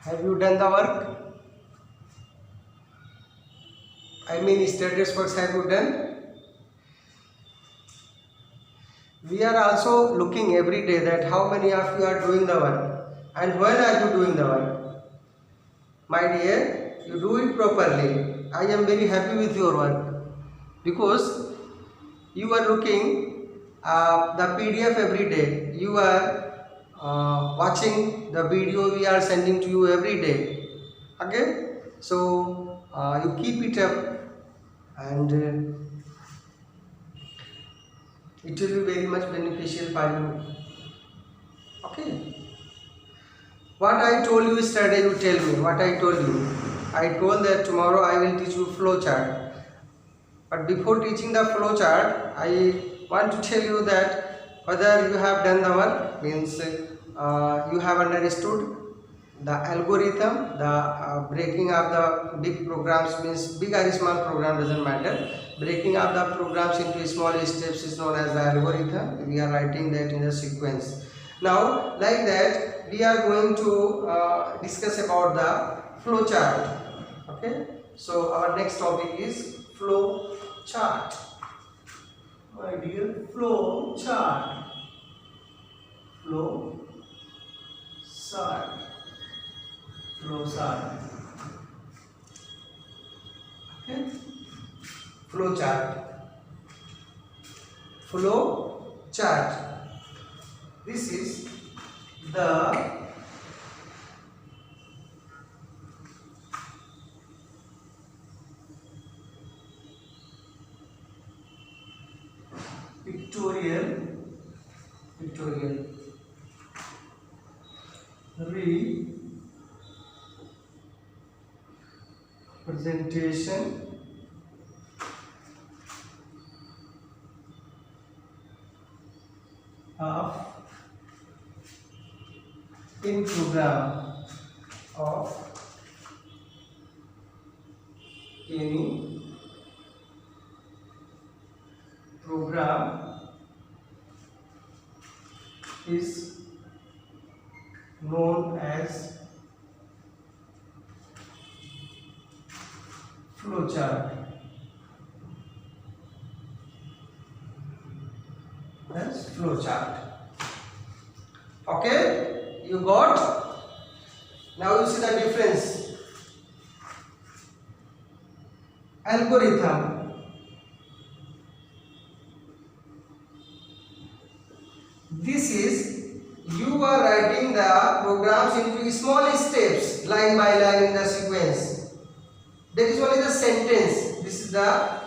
Have you done the work? I mean, status works have you done? We are also looking every day that how many of you are doing the work and when are you doing the work. My dear, you do it properly. I am very happy with your work because you are looking the PDF every day. You are watching the video we are sending to you every day. Okay, so you keep it up and it will be very much beneficial for you. Okay. What I told you yesterday, you tell me what I told you. I told that tomorrow I will teach you flow chart. But before teaching the flow chart, I want to tell you that whether you have done the work means you have understood the algorithm, the breaking of the big programs means big or small program doesn't matter. Breaking up the programs into small steps is known as the algorithm. We are writing that in a sequence. Now, like that, we are going to discuss about the flow chart. Okay. So our next topic is flow chart. My dear, flow chart. Flow chart. Flow chart. Okay. Flow chart. Flow chart. This is the pictorial representation of in program of any program is known as flowchart. That's flowchart. Okay, you got? Now you see the difference. Algorithm. This is you are writing the programs into small steps, line by line in the sequence. That is only the sentence. This is the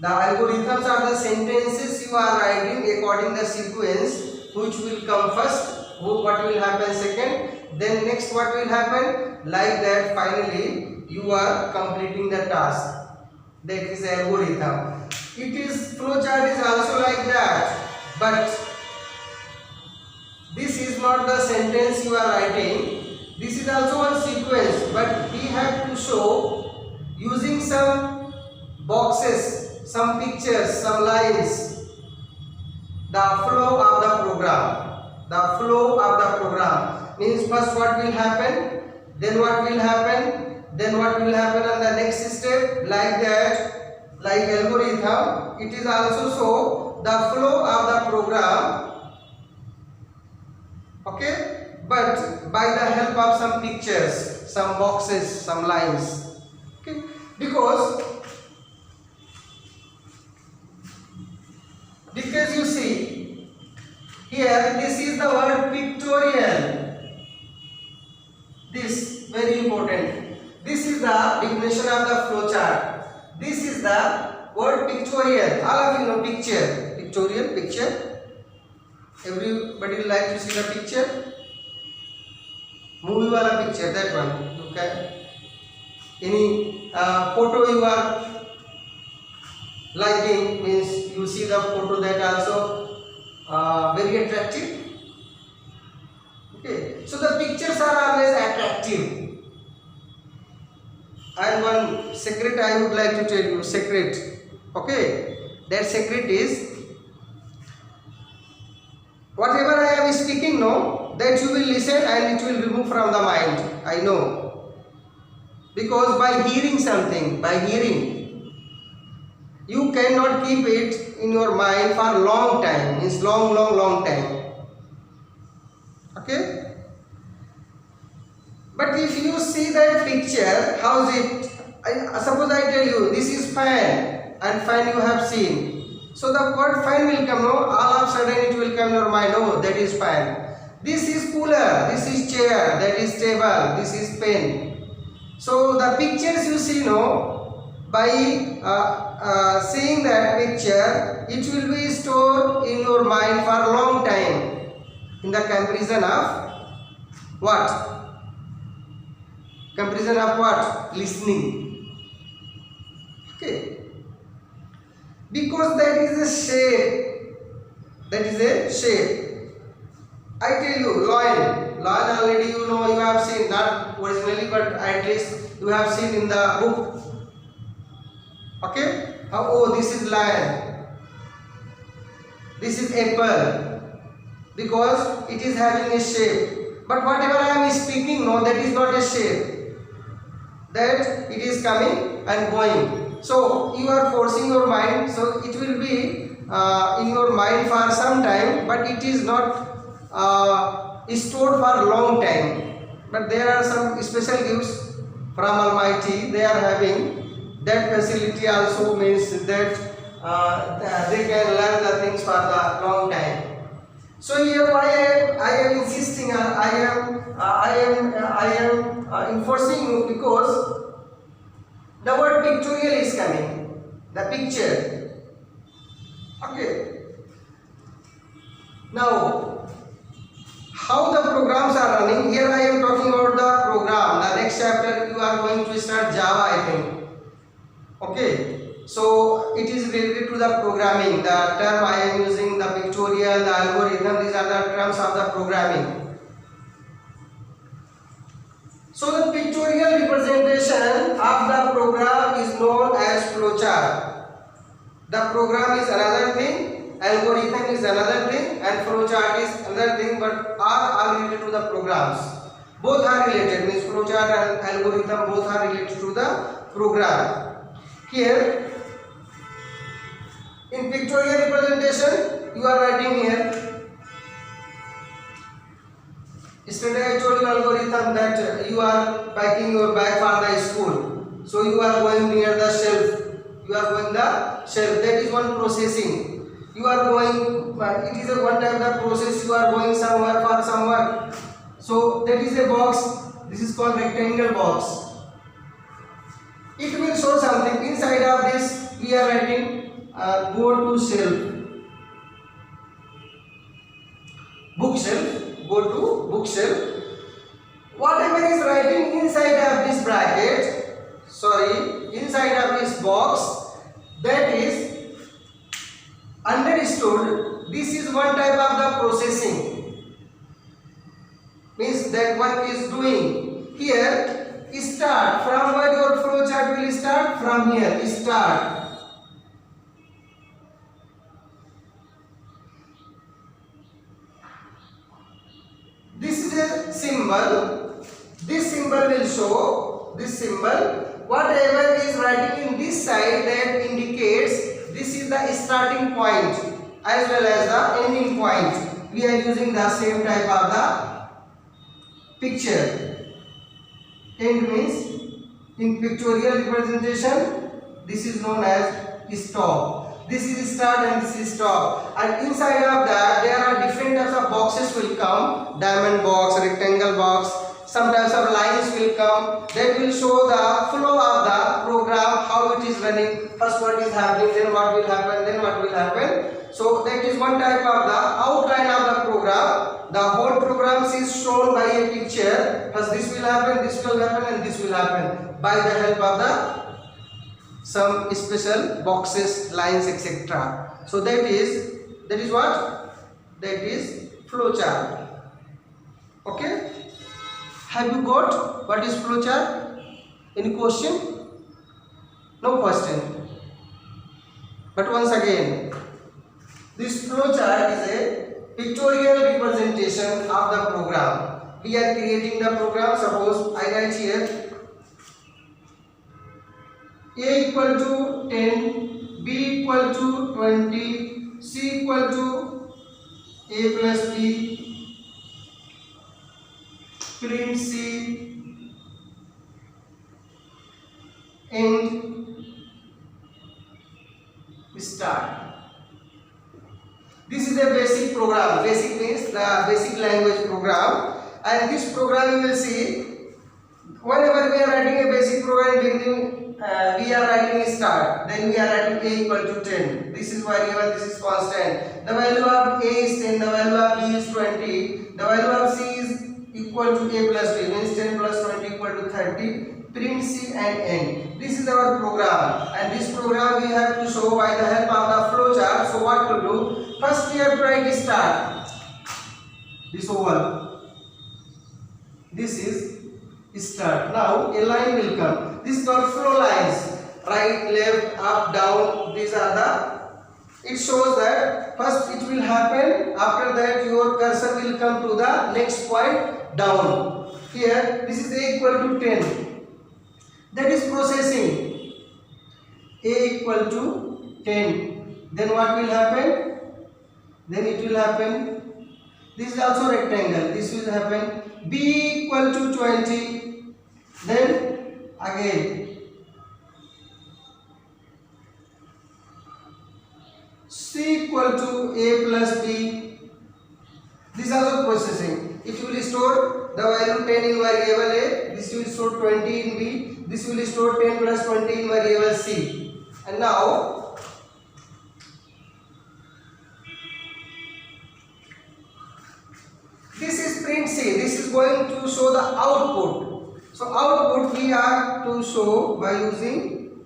algorithms are the sentences you are writing according the sequence. Which will come first, what will happen second, then next what will happen, like that finally you are completing the task. That is algorithm. It is flowchart is also like that, but this is not the sentence you are writing. This is also one sequence, but we have to show using some boxes, some pictures, some lines. The flow of the program. The flow of the program means first what will happen, then what will happen, then what will happen on the next step, like that, like algorithm. It is also show the flow of the program. Okay, but by the help of some pictures, some boxes, some lines. Okay, because you see here, this is the word pictorial. This very important. This is the definition of the flowchart. This is the word pictorial. All of you know picture. Pictorial, picture. Everybody will like to see the picture. Movie wala picture, that one. You can. Any photo you are liking means you see the photo that also very attractive. Okay, so the pictures are always attractive. And one secret I would like to tell you, secret. Okay, that secret is whatever I am speaking, no, that you will listen and it will remove from the mind. I know. Because by hearing something, by hearing, you cannot keep it in your mind for a long time. Means long time. Okay? But if you see that picture, how is it? Suppose I tell you, this is fan, and fan you have seen. So the word fan will come, no? All of a sudden it will come in your mind, oh, that is fan. This is cooler, this is chair, that is table, this is pen. So the pictures you see, no? By seeing that picture, it will be stored in your mind for a long time. In the comparison of what? Comparison of what? Listening. Okay. Because that is a shape. That is a shape. I tell you, lion. Lion already you know, you have seen, not originally, but at least you have seen in the book. Okay? Oh, this is lion. This is apple. Because it is having a shape. But whatever I am speaking, no, that is not a shape. That it is coming and going. So you are forcing your mind, so it will be in your mind for some time, but it is not stored for a long time. But there are some special gifts from Almighty. They are having that facility also, means that they can learn the things for the long time. So here I am insisting, I am enforcing you, because the word pictorial is coming, the picture. Okay. Now, how the programs are running? Here I am talking about the program. The next chapter you are going to start Java, I think. Okay. So it is related to the programming. The term I am using, the pictorial, the algorithm, these are the terms of the programming. So the pictorial representation of the program is known as flowchart. The program is another thing, algorithm is another thing, and flowchart is another thing, but are related to the programs. Both are related, means flowchart and algorithm both are related to the program. Here, in pictorial representation, you are writing here. Yesterday I told you algorithm that you are packing your bag for the school. So you are going near the shelf. You are going the shelf. That is one processing. You are going, it is a one type of process. You are going somewhere for somewhere. So that is a box. This is called rectangle box. It will show something. Inside of this we are writing go to shelf. Bookshelf. Go to bookshelf. Whatever is writing inside of this bracket, inside of this box, that is understood. This is one type of the processing. Means that work is doing. Here, start. From where your flowchart will start? From here. Start. This is a symbol. This symbol will show, this symbol, whatever is writing in this side, that indicates this is the starting point as well as the ending point. We are using the same type of the picture. End means, in pictorial representation, this is known as stop. This is start and this is stop. And inside of that, there are different types of boxes will come. Diamond box, rectangle box. Some types of lines will come. That will show the flow of the program, how it is running. First what is happening, then what will happen, then what will happen. So that is one type of the outline of the program. The whole program is shown by a picture. First this will happen, and this will happen by the help of the some special boxes, lines, etc. So that is what? That is flowchart. Okay? Have you got what is flowchart? Any question? No question. But once again, this flowchart is a pictorial representation of the program. We are creating the program. Suppose I write here A equal to 10, B equal to 20, C equal to A plus B, print C, and start. This is a basic program. Basic means the basic language program, and this program you will see whenever we are writing a basic program beginning. We are writing a start, then we are writing A equal to 10. This is variable, this is constant. The value of A is 10, the value of B is 20, the value of C is equal to A plus B, means 10 plus 20 equal to 30. Print C and end. This is our program, and this program we have to show by the help of the flow chart. So what to do? First we have to write start. This oval. This is start. Now a line will come. This is called flow lines. Right, left, up, down. These are the. It shows that first it will happen. After that your cursor will come to the next point down. Here this is A equal to 10. That is processing. A equal to 10. Then what will happen? Then it will happen. This is also rectangle. This will happen. B equal to 20. Then again C equal to A plus B. This is also processing. It will store the value 10 in variable A. This will store 20 in B. This will store 10 plus 20 in variable C. And now this is print C. This is going to show the output. So output we are to show by using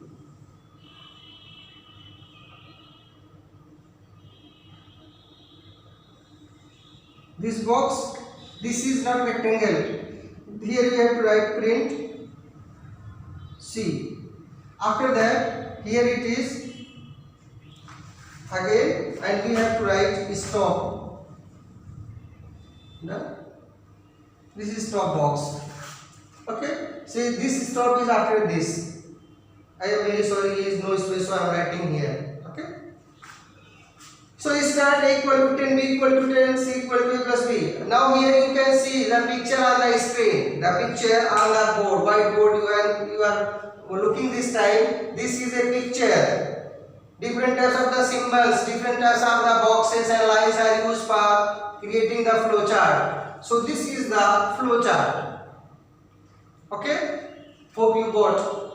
this box. This is not rectangle. Here you have to write print C. After that here it is again, and we have to write stop. This is stop box. Okay, see this stop is after this. I am really sorry, there is no space, so I am writing here. Okay, so start A equal to 10, B equal to 10, C equal to A plus B. Now here you can see the picture on the screen, the picture on the board, whiteboard. You are looking this time. This is a picture. Different types of the symbols, different types of the boxes and lines are used for creating the flow chart. So this is the flow chart. Okay, hope you got.